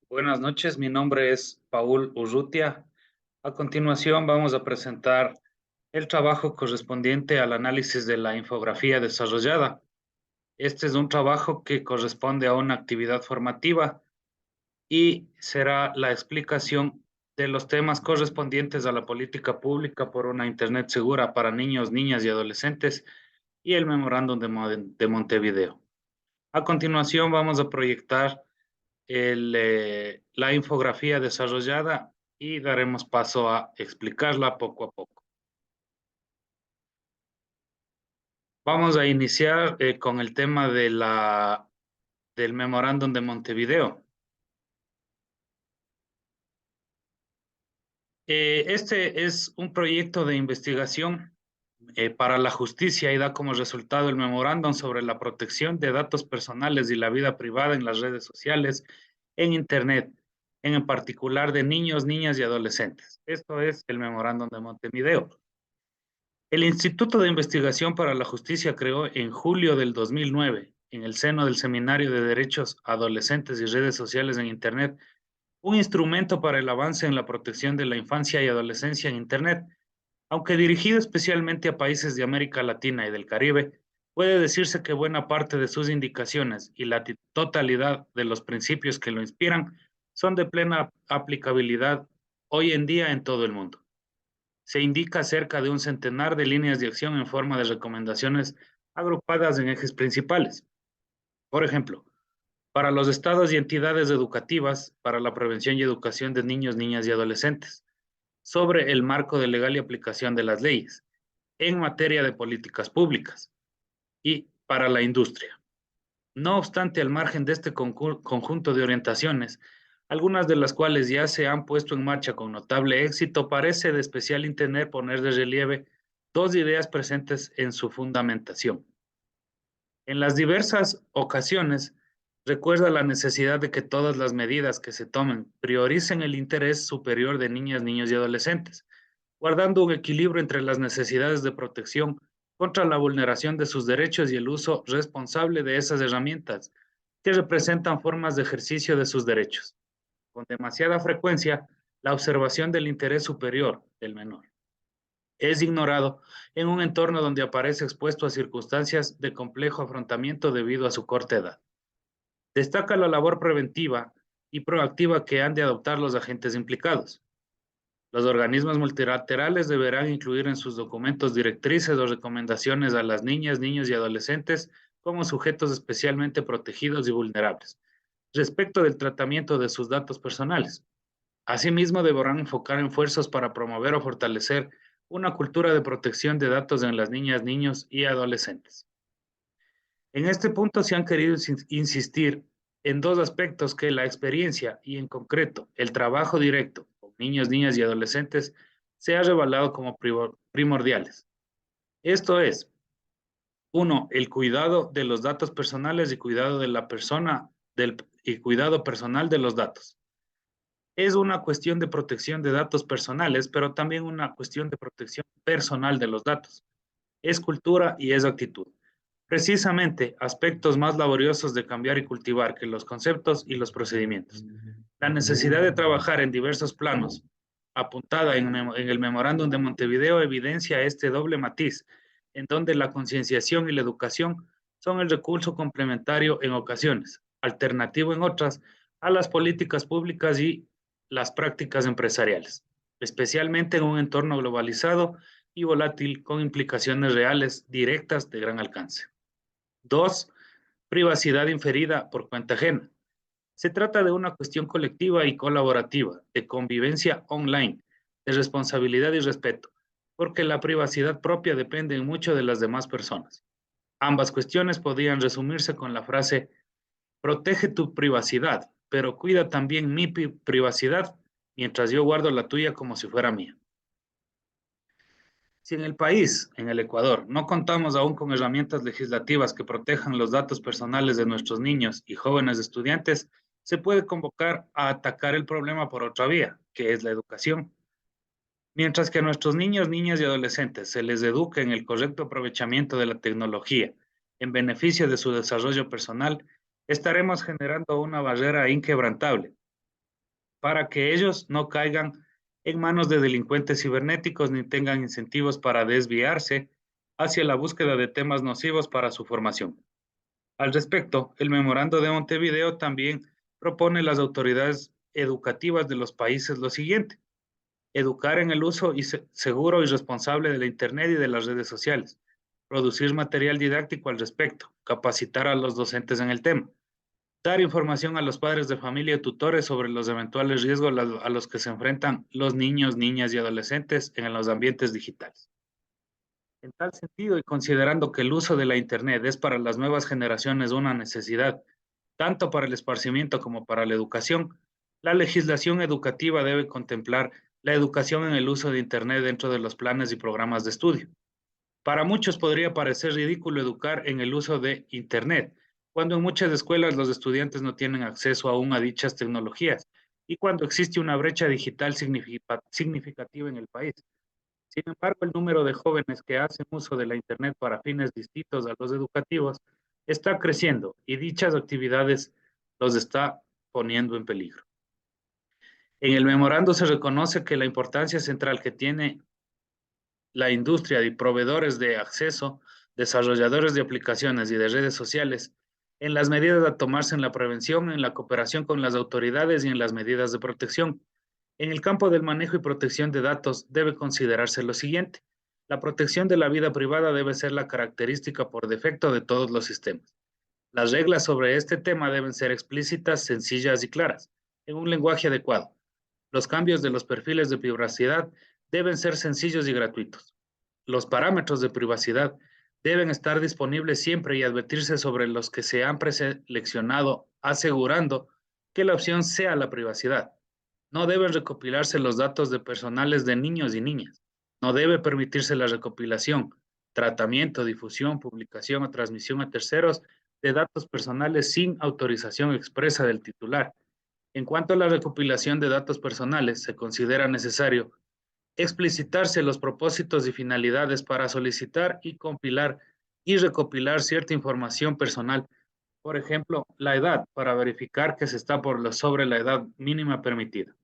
Buenas noches, mi nombre es Paul Urrutia. A continuación vamos a presentar el trabajo correspondiente al análisis de la infografía desarrollada. Este es un trabajo que corresponde a una actividad formativa y será la explicación de los temas correspondientes a la política pública por una Internet segura para niños, niñas y adolescentes y el memorándum de Montevideo. A continuación vamos a proyectar la infografía desarrollada y daremos paso a explicarla poco a poco. Vamos a iniciar con el tema del memorándum de Montevideo. Este es un proyecto de investigación para la justicia y da como resultado el memorándum sobre la protección de datos personales y la vida privada en las redes sociales, en Internet, en particular de niños, niñas y adolescentes. Esto es el memorándum de Montevideo. El Instituto de Investigación para la Justicia creó en julio del 2009, en el seno del Seminario de Derechos Adolescentes y Redes Sociales en Internet, un instrumento para el avance en la protección de la infancia y adolescencia en Internet. Aunque dirigido especialmente a países de América Latina y del Caribe, puede decirse que buena parte de sus indicaciones y la totalidad de los principios que lo inspiran son de plena aplicabilidad hoy en día en todo el mundo. Se indica cerca de un centenar de líneas de acción en forma de recomendaciones agrupadas en ejes principales. Por ejemplo, para los estados y entidades educativas, para la prevención y educación de niños, niñas y adolescentes, sobre el marco de legal y aplicación de las leyes, en materia de políticas públicas y para la industria. No obstante, al margen de este conjunto de orientaciones, algunas de las cuales ya se han puesto en marcha con notable éxito, parece de especial interés poner de relieve dos ideas presentes en su fundamentación. En las diversas ocasiones, recuerda la necesidad de que todas las medidas que se tomen prioricen el interés superior de niñas, niños y adolescentes, guardando un equilibrio entre las necesidades de protección contra la vulneración de sus derechos y el uso responsable de esas herramientas que representan formas de ejercicio de sus derechos. Con demasiada frecuencia, la observación del interés superior del menor es ignorado en un entorno donde aparece expuesto a circunstancias de complejo afrontamiento debido a su corta edad. Destaca la labor preventiva y proactiva que han de adoptar los agentes implicados. Los organismos multilaterales deberán incluir en sus documentos directrices o recomendaciones a las niñas, niños y adolescentes como sujetos especialmente protegidos y vulnerables, respecto del tratamiento de sus datos personales. Asimismo, deberán enfocar esfuerzos para promover o fortalecer una cultura de protección de datos en las niñas, niños y adolescentes. En este punto se han querido insistir en dos aspectos que la experiencia y en concreto el trabajo directo con niños, niñas y adolescentes se ha revelado como primordiales. Esto es, uno, el cuidado de los datos personales y cuidado de la persona y cuidado personal de los datos. Es una cuestión de protección de datos personales, pero también una cuestión de protección personal de los datos. Es cultura y es actitud. Precisamente aspectos más laboriosos de cambiar y cultivar que los conceptos y los procedimientos. La necesidad de trabajar en diversos planos, apuntada en el memorándum de Montevideo, evidencia este doble matiz, en donde la concienciación y la educación son el recurso complementario en ocasiones, alternativo en otras, a las políticas públicas y las prácticas empresariales, especialmente en un entorno globalizado y volátil con implicaciones reales directas de gran alcance. Dos, privacidad inferida por cuenta ajena. Se trata de una cuestión colectiva y colaborativa, de convivencia online, de responsabilidad y respeto, porque la privacidad propia depende mucho de las demás personas. Ambas cuestiones podrían resumirse con la frase, protege tu privacidad, pero cuida también mi privacidad, mientras yo guardo la tuya como si fuera mía. Si en el país, en el Ecuador, no contamos aún con herramientas legislativas que protejan los datos personales de nuestros niños y jóvenes estudiantes, se puede convocar a atacar el problema por otra vía, que es la educación. Mientras que a nuestros niños, niñas y adolescentes se les eduque en el correcto aprovechamiento de la tecnología en beneficio de su desarrollo personal, estaremos generando una barrera inquebrantable para que ellos no caigan en manos de delincuentes cibernéticos ni tengan incentivos para desviarse hacia la búsqueda de temas nocivos para su formación. Al respecto, el memorando de Montevideo también propone a las autoridades educativas de los países lo siguiente: educar en el uso seguro y responsable de la Internet y de las redes sociales, producir material didáctico al respecto, capacitar a los docentes en el tema, dar información a los padres de familia y tutores sobre los eventuales riesgos a los que se enfrentan los niños, niñas y adolescentes en los ambientes digitales. En tal sentido, y considerando que el uso de la Internet es para las nuevas generaciones una necesidad, tanto para el esparcimiento como para la educación, la legislación educativa debe contemplar la educación en el uso de Internet dentro de los planes y programas de estudio. Para muchos podría parecer ridículo educar en el uso de Internet, cuando en muchas escuelas los estudiantes no tienen acceso aún a dichas tecnologías y cuando existe una brecha digital significativa en el país. Sin embargo, el número de jóvenes que hacen uso de la Internet para fines distintos a los educativos está creciendo y dichas actividades los está poniendo en peligro. En el memorando se reconoce que la importancia central que tiene la industria y proveedores de acceso, desarrolladores de aplicaciones y de redes sociales, en las medidas a tomarse en la prevención, en la cooperación con las autoridades y en las medidas de protección. En el campo del manejo y protección de datos debe considerarse lo siguiente: la protección de la vida privada debe ser la característica por defecto de todos los sistemas. Las reglas sobre este tema deben ser explícitas, sencillas y claras, en un lenguaje adecuado. Los cambios de los perfiles de privacidad deben ser sencillos y gratuitos. Los parámetros de privacidad deben estar disponibles siempre y advertirse sobre los que se han preseleccionado, asegurando que la opción sea la privacidad. No deben recopilarse los datos de personales de niños y niñas. No debe permitirse la recopilación, tratamiento, difusión, publicación o transmisión a terceros de datos personales sin autorización expresa del titular. En cuanto a la recopilación de datos personales, se considera necesario explicitarse los propósitos y finalidades para solicitar y compilar y recopilar cierta información personal. Por ejemplo, la edad, para verificar que se está sobre la edad mínima permitida.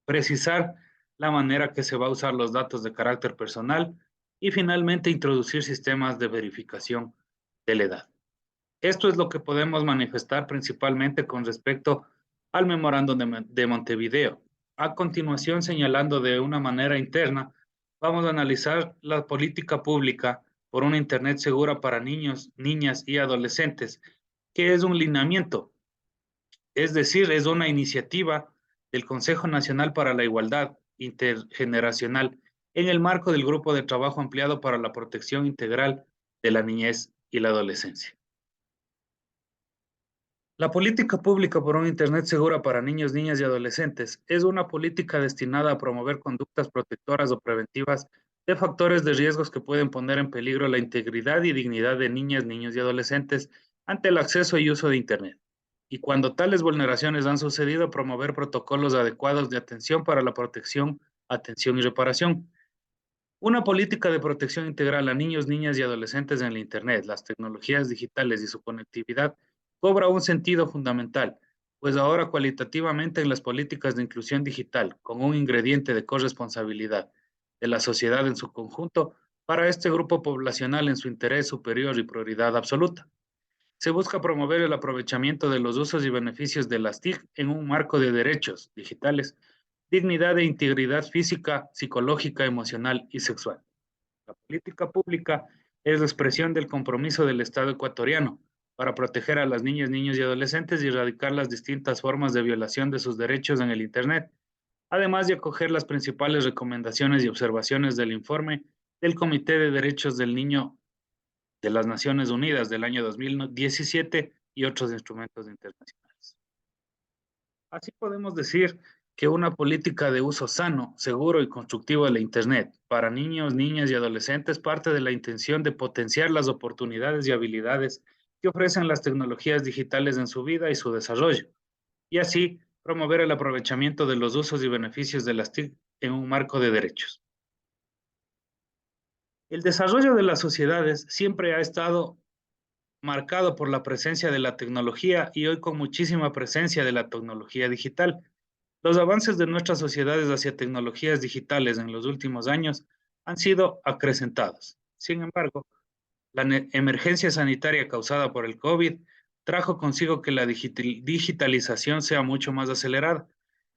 Precisar la manera que se va a usar los datos de carácter personal y finalmente introducir sistemas de verificación de la edad. Esto es lo que podemos manifestar principalmente con respecto al memorando de Montevideo. A continuación, señalando de una manera interna, vamos a analizar la política pública por una Internet segura para niños, niñas y adolescentes, que es un lineamiento, es decir, es una iniciativa del Consejo Nacional para la Igualdad Intergeneracional en el marco del Grupo de Trabajo Ampliado para la Protección Integral de la Niñez y la Adolescencia. La política pública por una Internet segura para niños, niñas y adolescentes es una política destinada a promover conductas protectoras o preventivas de factores de riesgos que pueden poner en peligro la integridad y dignidad de niñas, niños y adolescentes ante el acceso y uso de Internet. Y cuando tales vulneraciones han sucedido, promover protocolos adecuados de atención para la protección, atención y reparación. Una política de protección integral a niños, niñas y adolescentes en la Internet, las tecnologías digitales y su conectividad cobra un sentido fundamental, pues ahora cualitativamente en las políticas de inclusión digital, con un ingrediente de corresponsabilidad de la sociedad en su conjunto, para este grupo poblacional en su interés superior y prioridad absoluta. Se busca promover el aprovechamiento de los usos y beneficios de las TIC en un marco de derechos digitales, dignidad e integridad física, psicológica, emocional y sexual. La política pública es la expresión del compromiso del Estado ecuatoriano para proteger a las niñas, niños y adolescentes y erradicar las distintas formas de violación de sus derechos en el Internet, además de acoger las principales recomendaciones y observaciones del informe del Comité de Derechos del Niño de las Naciones Unidas del año 2017 y otros instrumentos internacionales. Así podemos decir que una política de uso sano, seguro y constructivo de la Internet para niños, niñas y adolescentes parte de la intención de potenciar las oportunidades y habilidades que ofrecen las tecnologías digitales en su vida y su desarrollo, y así promover el aprovechamiento de los usos y beneficios de las TIC en un marco de derechos. El desarrollo de las sociedades siempre ha estado marcado por la presencia de la tecnología y hoy con muchísima presencia de la tecnología digital. Los avances de nuestras sociedades hacia tecnologías digitales en los últimos años han sido acrecentados. Sin embargo, la emergencia sanitaria causada por el COVID trajo consigo que la digitalización sea mucho más acelerada.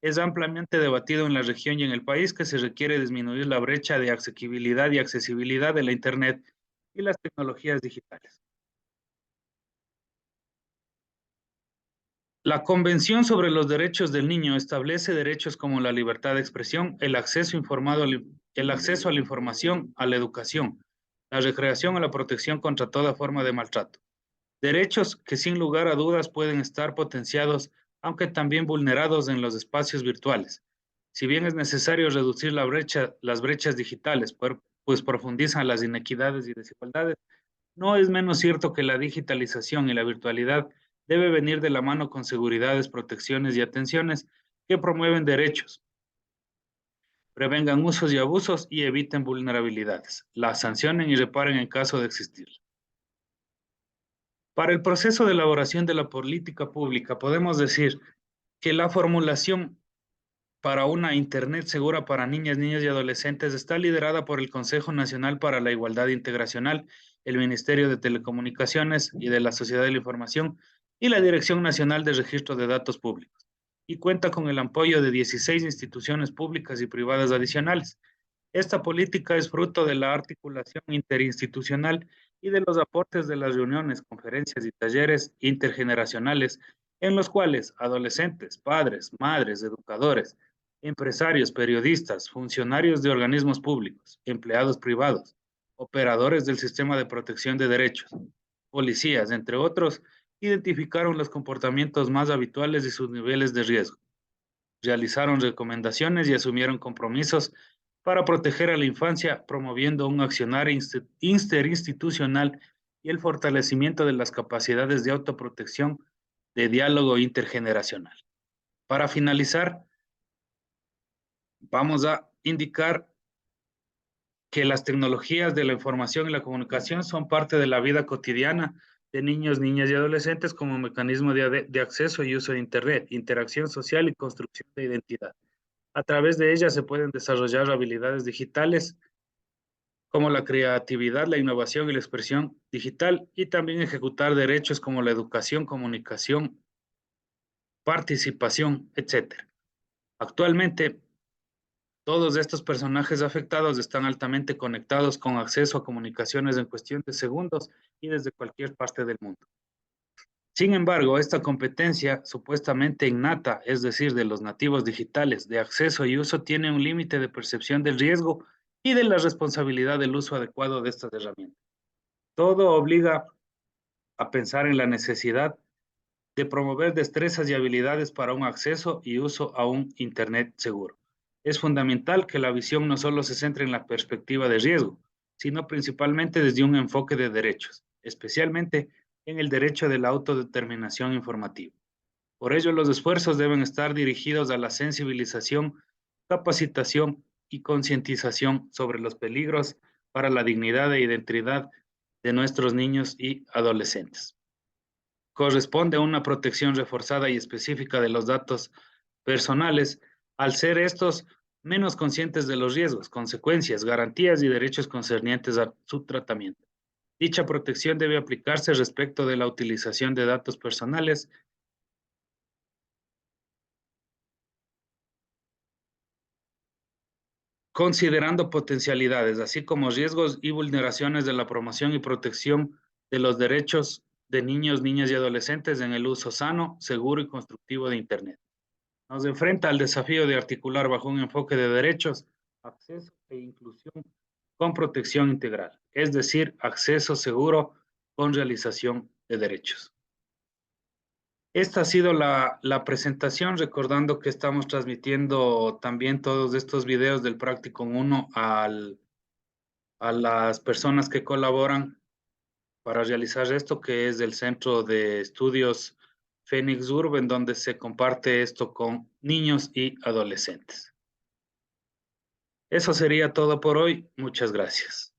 Es ampliamente debatido en la región y en el país que se requiere disminuir la brecha de asequibilidad y accesibilidad de la Internet y las tecnologías digitales. La Convención sobre los Derechos del Niño establece derechos como la libertad de expresión, el acceso informado, el acceso a la información, a la educación, la recreación o la protección contra toda forma de maltrato. Derechos que sin lugar a dudas pueden estar potenciados, aunque también vulnerados en los espacios virtuales. Si bien es necesario reducir las brechas digitales, pues profundizan las inequidades y desigualdades, no es menos cierto que la digitalización y la virtualidad debe venir de la mano con seguridades, protecciones y atenciones que promueven derechos, prevengan usos y abusos y eviten vulnerabilidades, las sancionen y reparen en caso de existir. Para el proceso de elaboración de la política pública, podemos decir que la formulación para una Internet segura para niñas, niños y adolescentes está liderada por el Consejo Nacional para la Igualdad Integracional, el Ministerio de Telecomunicaciones y de la Sociedad de la Información y la Dirección Nacional de Registro de Datos Públicos, y cuenta con el apoyo de 16 instituciones públicas y privadas adicionales. Esta política es fruto de la articulación interinstitucional y de los aportes de las reuniones, conferencias y talleres intergeneracionales en los cuales adolescentes, padres, madres, educadores, empresarios, periodistas, funcionarios de organismos públicos, empleados privados, operadores del sistema de protección de derechos, policías, entre otros, identificaron los comportamientos más habituales y sus niveles de riesgo, realizaron recomendaciones y asumieron compromisos para proteger a la infancia, promoviendo un accionar interinstitucional y el fortalecimiento de las capacidades de autoprotección de diálogo intergeneracional. Para finalizar, vamos a indicar que las tecnologías de la información y la comunicación son parte de la vida cotidiana de niños, niñas y adolescentes como mecanismo de acceso y uso de Internet, interacción social y construcción de identidad. A través de ellas se pueden desarrollar habilidades digitales como la creatividad, la innovación y la expresión digital, y también ejecutar derechos como la educación, comunicación, participación, etcétera. Actualmente, todos estos personajes afectados están altamente conectados con acceso a comunicaciones en cuestión de segundos y desde cualquier parte del mundo. Sin embargo, esta competencia supuestamente innata, es decir, de los nativos digitales, de acceso y uso, tiene un límite de percepción del riesgo y de la responsabilidad del uso adecuado de estas herramientas. Todo obliga a pensar en la necesidad de promover destrezas y habilidades para un acceso y uso a un Internet seguro. Es fundamental que la visión no solo se centre en la perspectiva de riesgo, sino principalmente desde un enfoque de derechos, especialmente en el derecho de la autodeterminación informativa. Por ello, los esfuerzos deben estar dirigidos a la sensibilización, capacitación y concientización sobre los peligros para la dignidad e identidad de nuestros niños y adolescentes. Corresponde a una protección reforzada y específica de los datos personales, al ser estos menos conscientes de los riesgos, consecuencias, garantías y derechos concernientes a su tratamiento. Dicha protección debe aplicarse respecto de la utilización de datos personales, considerando potencialidades, así como riesgos y vulneraciones de la promoción y protección de los derechos de niños, niñas y adolescentes en el uso sano, seguro y constructivo de Internet. Nos enfrenta al desafío de articular bajo un enfoque de derechos, acceso e inclusión con protección integral, es decir, acceso seguro con realización de derechos. Esta ha sido la presentación, recordando que estamos transmitiendo también todos estos videos del Practicum 1 a las personas que colaboran para realizar esto, que es del Centro de Estudios Fénix Urb, en donde se comparte esto con niños y adolescentes. Eso sería todo por hoy. Muchas gracias.